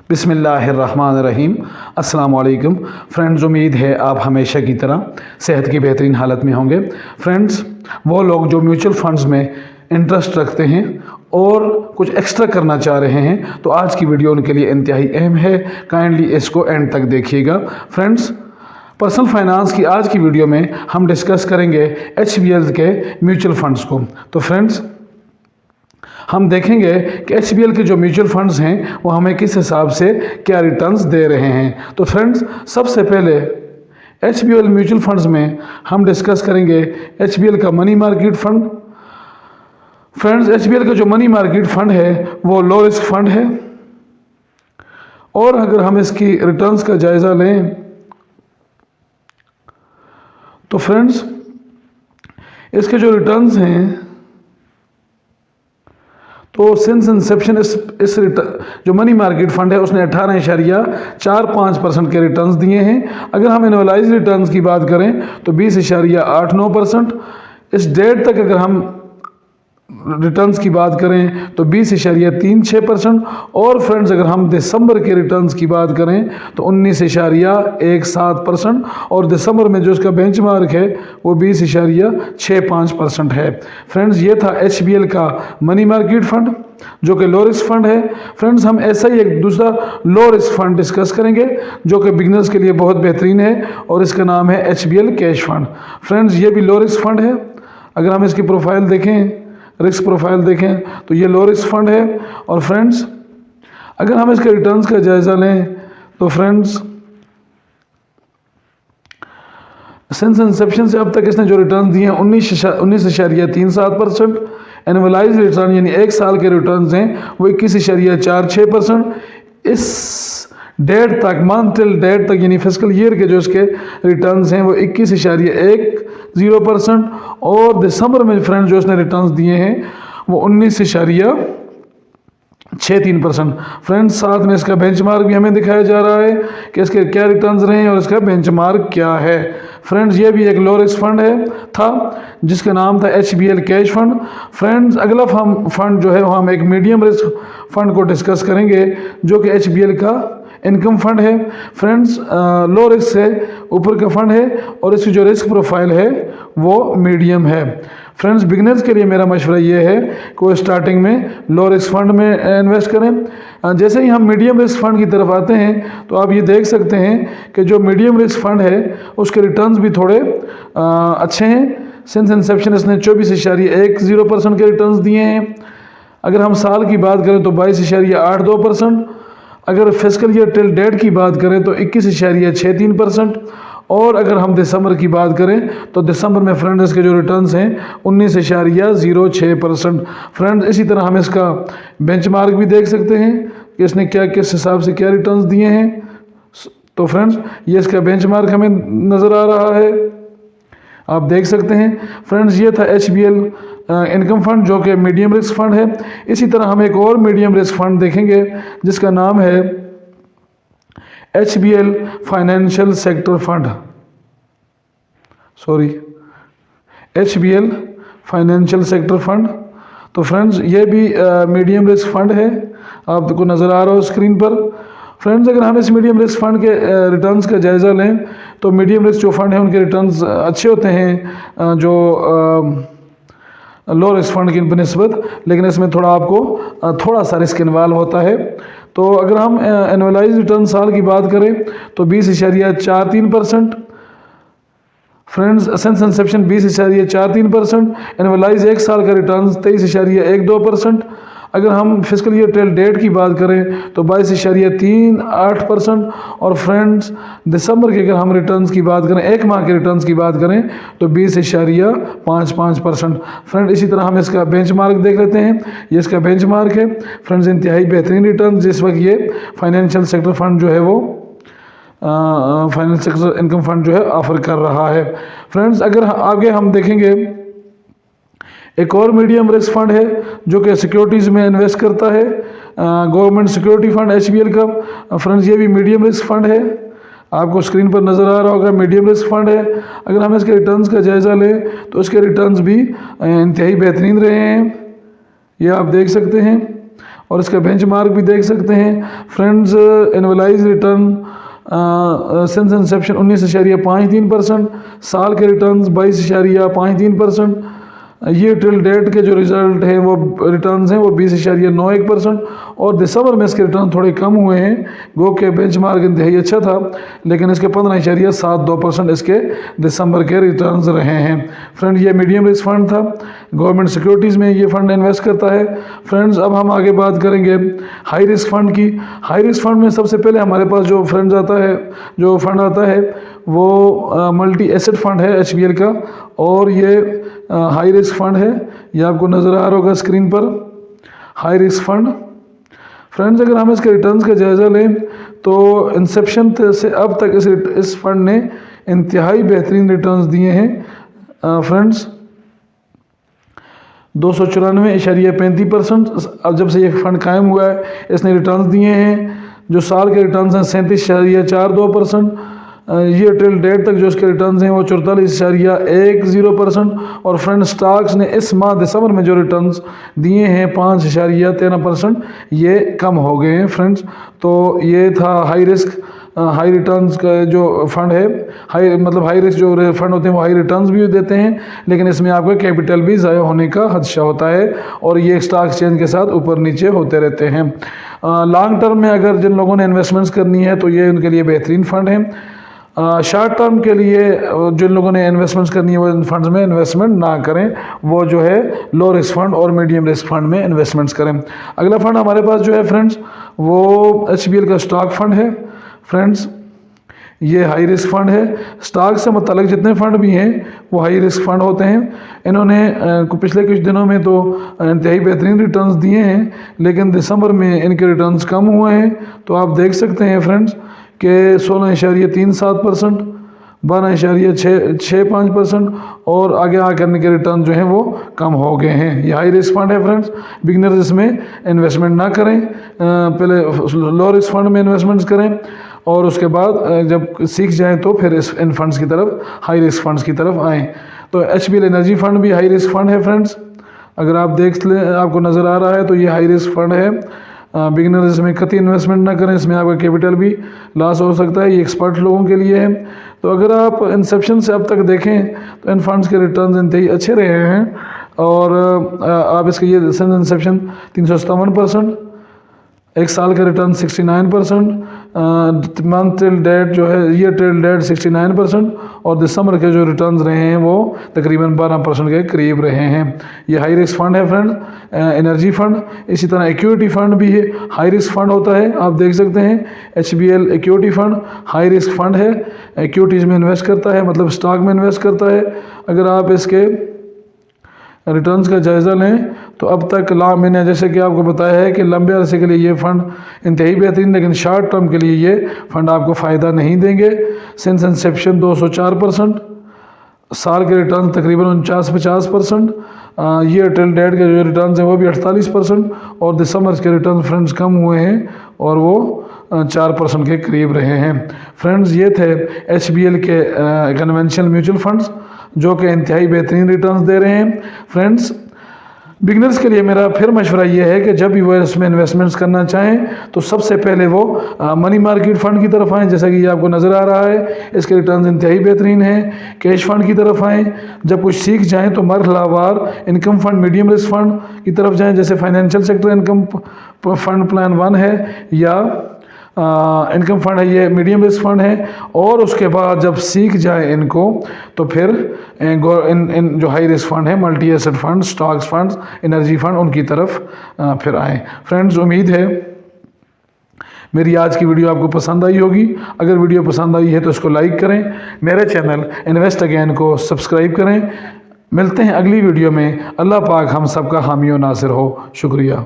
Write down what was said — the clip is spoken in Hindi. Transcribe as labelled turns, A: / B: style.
A: बिस्मिल्लाहिर्रहमानिर्रहीम। अस्सलाम वालेकुम फ्रेंड्स, उम्मीद है आप हमेशा की तरह सेहत की बेहतरीन हालत में होंगे। फ्रेंड्स, वो लोग जो म्यूचुअल फंड्स में इंटरेस्ट रखते हैं और कुछ एक्स्ट्रा करना चाह रहे हैं, तो आज की वीडियो उनके लिए इंतहाई अहम है। काइंडली इसको एंड तक देखिएगा। फ्रेंड्स, पर्सनल फाइनेंस की आज की वीडियो में हम डिस्कस करेंगे HBL के म्यूचुअल फंड्स को। तो फ्रेंड्स, हम देखेंगे कि HBL के जो म्यूचुअल फंड्स हैं वो हमें किस हिसाब से क्या रिटर्न्स दे रहे हैं। तो फ्रेंड्स, सबसे पहले HBL म्यूचुअल फंड्स में हम डिस्कस करेंगे HBL का money market fund. Friends, HBL का जो मनी मार्केट फंड है वो लो रिस्क फंड है, और अगर हम इसकी रिटर्न्स का जायज़ा लें तो फ्रेंड्स, इसके जो रिटर्न्स हैं तो सिंस इंसेप्शन इस जो मनी मार्केट फंड है उसने 18.45% के रिटर्न्स दिए हैं। अगर हम एनुअलाइज रिटर्न्स की बात करें तो 20.89%। इस डेट तक अगर हम रिटर्न्स की बात करें तो 20.36%। और फ्रेंड्स, अगर हम दिसंबर के रिटर्न्स की बात करें तो 19.17%। और दिसंबर में जो इसका बेंचमार्क है वो 20.65% है। फ्रेंड्स, ये था HBL का मनी मार्केट फंड जो कि लो रिस्क फंड है। फ्रेंड्स, हम ऐसा ही एक दूसरा लो रिस्क फंड डिस्कस करेंगे जो कि बिगनर्स के लिए बहुत बेहतरीन है, और इसका नाम है HBL कैश फंड। फ्रेंड्स, ये भी लो रिस्क फंड है। अगर हम इसकी प्रोफाइल देखें, रिस्क प्रोफाइल देखें तो ये लो रिस्क फंड है। और फ्रेंड्स, अगर हम इसके रिटर्न्स का जायज़ा लें तो फ्रेंड्स, सिंस इंसेप्शन से अब तक इसने जो रिटर्न दिए हैं 19.37%। एनुअलाइज रिटर्न यानी एक साल के रिटर्न्स हैं वो 21.46%। इस डेट तक, मंथ टिल डेट तक यानी फिस्कल ईयर के जो इसके रिटर्न्स हैं वो 21.10%। और दिसंबर में फ्रेंड्स जो इसने रिटर्न्स दिए हैं वो 19.63%। फ्रेंड्स, साथ में इसका बेंचमार्क भी हमें दिखाया जा रहा है कि इसके क्या रिटर्न्स रहे हैं और इसका बेंचमार्क क्या है। फ्रेंड्स, ये भी एक लो रिस्क फंड था जिसका नाम था HBL कैश फंड। फ्रेंड्स, अगला फंड जो है वो हम एक मीडियम रिस्क फंड को डिस्कस करेंगे जो कि HBL का इनकम फंड है। फ्रेंड्स, लो रिस्क से ऊपर का फंड है और इसकी जो रिस्क प्रोफाइल है वो मीडियम है। फ्रेंड्स, बिगनर्स के लिए मेरा मशवरा ये है कि वो स्टार्टिंग में लो रिस्क फंड में इन्वेस्ट करें। जैसे ही हम मीडियम रिस्क फंड की तरफ आते हैं तो आप ये देख सकते हैं कि जो मीडियम रिस्क फंड है उसके रिटर्न्स भी थोड़े अच्छे हैं। सिंस इंसेप्शन इसने 24.10% के रिटर्न्स दिए हैं। अगर हम साल की बात करें तो 22.82%। अगर फिस्कल ईयर टिल डेट की बात करें तो 21.63%। और अगर हम दिसंबर की बात करें तो दिसंबर में फ्रेंड्स के जो रिटर्न्स हैं 19.06%। फ्रेंड्स, इसी तरह हम इसका बेंचमार्क भी देख सकते हैं कि इसने क्या किस हिसाब से क्या रिटर्न्स दिए हैं। तो फ्रेंड्स, ये इसका बेंचमार्क हमें नज़र आ रहा है, आप देख सकते हैं। फ्रेंड्स, ये था HBL इनकम फंड जो कि मीडियम रिस्क फंड है। इसी तरह हम एक और मीडियम रिस्क फंड देखेंगे जिसका नाम है HBL financial sector fund. HBL financial sector fund. तो फ्रेंड्स, ये भी मीडियम रिस्क फंड है, आपको नज़र आ रहा हो स्क्रीन पर। फ्रेंड्स, अगर हम इस मीडियम रिस्क फंड के रिटर्न्स का जायज़ा लें तो मीडियम रिस्क जो फंड है उनके रिटर्न्स अच्छे होते हैं जो लो रिस्क फंड की बनिस्बत, लेकिन इसमें थोड़ा सा रिस्क इन्वॉल्व होता है। तो अगर हम एनुअलाइज रिटर्न साल की बात करें तो 20.43%। Friends, since Inception 20.43%। एनुअलाइज एक साल का रिटर्न 23.12%। अगर हम फिस्कल ईयर टिल डेट की बात करें तो 22.38%। और फ्रेंड्स, दिसंबर के अगर हम रिटर्न्स की बात करें, एक माह के रिटर्न्स की बात करें तो 20.55%। फ्रेंड, इसी तरह हम इसका बेंचमार्क देख लेते हैं। ये इसका बेंचमार्क है। फ्रेंड्स, इंतहाई बेहतरीन रिटर्न जिस वक्त ये फाइनेंशियल सेक्टर फंड जो है वो फाइनेंशियल सेक्टर इनकम फंड जो है ऑफर कर रहा है। फ्रेंड्स, अगर आगे हम देखेंगे एक और मीडियम रिस्क फंड है जो कि सिक्योरिटीज़ में इन्वेस्ट करता है, गवर्नमेंट सिक्योरिटी फंड HBL का। फ्रेंड्स, ये भी मीडियम रिस्क फंड है, आपको स्क्रीन पर नज़र आ रहा होगा, मीडियम रिस्क फंड है। अगर हम इसके रिटर्न्स का जायज़ा लें तो इसके रिटर्न्स भी इंतहाई बेहतरीन रहे हैं, ये आप देख सकते हैं। और इसका बेंचमार्क भी देख सकते हैं friends. Annualise return since Inception 19.53%, साल के रिटर्न्स 22.53%, ये टिल डेट के जो रिजल्ट हैं वो रिटर्न्स हैं वो 20.91%, और दिसंबर में इसके रिटर्न थोड़े कम हुए हैं। गो के बेंचमार्क इंतहाई अच्छा था, लेकिन इसके 15.72% इसके दिसंबर के रिटर्न्स रहे हैं। फ्रेंड ये मीडियम रिस्क फंड था, गवर्नमेंट सिक्योरिटीज़ में ये फंड इन्वेस्ट करता है। फ्रेंड्स अब हम आगे बात करेंगे हाई रिस्क फंड की। हाई रिस्क फंड में सबसे पहले हमारे पास जो फंड आता है वो मल्टी एसेट फंड है HBL का, और ये हाई रिस्क फंड है। ये आपको नज़र आ रहा होगा स्क्रीन पर, हाई रिस्क फंड। फ्रेंड्स अगर हम इसके रिटर्न्स का जायज़ा लें तो इंसेप्शन से अब तक इस फंड ने इंतहाई बेहतरीन रिटर्न्स दिए हैं। फ्रेंड्स 294.35%। अब जब से ये फंड कायम हुआ है इसने रिटर्न्स दिए हैं। जो साल के रिटर्न्स हैं 37.42%। ये टिल डेट तक जो इसके रिटर्न्स हैं वो 44.10%। और फ्रेंड स्टॉक्स ने इस माह दिसंबर में जो रिटर्न्स दिए हैं 5.13%, ये कम हो गए हैं फ्रेंड्स। तो ये था हाई रिस्क हाई रिटर्न्स का जो फंड है। हाई रिस्क जो फंड होते हैं वो हाई रिटर्न्स भी देते हैं, लेकिन इसमें आपका कैपिटल भी ज़ाया होने का खदशा होता है, और ये स्टॉक एक्सचेंज के साथ ऊपर नीचे होते रहते हैं। लॉन्ग टर्म में अगर जिन लोगों ने इन्वेस्टमेंट्स करनी है तो ये उनके लिए बेहतरीन फ़ंड है। शॉर्ट टर्म के लिए जिन लोगों ने इन्वेस्टमेंट्स करनी है वो इन फंड्स में इन्वेस्टमेंट ना करें, वो जो है लो रिस्क फंड और मीडियम रिस्क फंड में इन्वेस्टमेंट्स करें। अगला फंड हमारे पास जो है फ्रेंड्स वो HBL का स्टॉक फंड है। फ्रेंड्स ये हाई रिस्क फंड है। स्टॉक से मुतल्लिक जितने फंड भी हैं वो हाई रिस्क फंड होते हैं। इन्होंने पिछले कुछ दिनों में तो इंतहाई बेहतरीन रिटर्न्स दिए हैं, लेकिन दिसंबर में इनके रिटर्न्स कम हुए हैं। तो आप देख सकते हैं फ्रेंड्स के 16.37%, 12.65% और आगे आकर इनके रिटर्न जो हैं वो कम हो गए हैं। ये हाई रिस्क फंड है फ्रेंड्स। बिगनर्स इसमें इन्वेस्टमेंट ना करें, पहले लो रिस्क फंड में इन्वेस्टमेंट्स करें, और उसके बाद जब सीख जाएं तो फिर इन फंड्स की तरफ, हाई रिस्क फंड्स की तरफ आएँ। तो HBL एनर्जी फंड भी हाई रिस्क फंड है फ्रेंड्स। अगर आप देख लें, आपको नज़र आ रहा है तो ये हाई रिस्क फंड है। बिगिनर्स इसमें कतई इन्वेस्टमेंट ना करें, इसमें आपका कैपिटल भी लॉस हो सकता है। ये एक्सपर्ट लोगों के लिए है। तो अगर आप इंसेप्शन से अब तक देखें तो इन फंड्स के रिटर्न्स इंतहाई अच्छे रहे हैं, और आप इसके ये इंसेप्शन 357%, एक साल का रिटर्न 69%, मंथ टिल डेट जो है ये टिल डेट 69%, और दिसंबर के जो रिटर्न्स रहे हैं वो तकरीबन 12% के करीब रहे हैं। ये हाई रिस्क फंड है फ्रेंड, एनर्जी फंड। इसी तरह इक्विटी फंड भी है, हाई रिस्क फंड होता है। आप देख सकते हैं HBL equity fund high risk fund है। इक्विटीज़ में इन्वेस्ट करता है, मतलब स्टॉक में इन्वेस्ट करता है। अगर आप इसके रिटर्न्स का जायज़ा लें तो अब तक मैंने जैसे कि आपको बताया है कि लंबे अरसे के लिए ये फ़ंड इंतहाई बेहतरीन, लेकिन शॉर्ट टर्म के लिए ये फ़ंड आपको फ़ायदा नहीं देंगे। सिंस इंसेप्शन 204%, साल के रिटर्न तकरीबन 49-50%, ये टिल डेट के जो रिटर्न्स हैं वो भी 48%, और दिसंबर के रिटर्न फ्रेंड्स कम हुए हैं और वो 4% के करीब रहे हैं। फ्रेंड्स ये थे HBL के कन्वेंशनल म्यूचुअल फंड्स जो कि इंतहाई बेहतरीन रिटर्न्स दे रहे हैं। फ्रेंड्स बिगनर्स के लिए मेरा फिर मशवरा ये है कि जब भी वो इसमें इन्वेस्टमेंट्स करना चाहें तो सबसे पहले वो मनी मार्केट फ़ंड की तरफ आएँ, जैसा कि ये आपको नज़र आ रहा है इसके रिटर्न्स इंतहाई बेहतरीन हैं। कैश फंड की तरफ आएँ, जब कुछ सीख जाएं तो मरहलावार income fund, medium risk fund की तरफ जाएँ, जैसे financial sector income fund plan 1 है या इनकम फंड है, ये मीडियम रिस्क फंड है। और उसके बाद जब सीख जाए इनको तो फिर इन जो हाई रिस्क फंड है, multi asset fund, stocks fund, energy fund, उनकी तरफ फिर आए। फ्रेंड्स उम्मीद है मेरी आज की वीडियो आपको पसंद आई होगी। अगर वीडियो पसंद आई है तो इसको लाइक करें, मेरे चैनल इन्वेस्ट अगेन को सब्सक्राइब करें। मिलते हैं अगली वीडियो में। अल्लाह पाक हम सब का हामी और नासिर हो। शुक्रिया।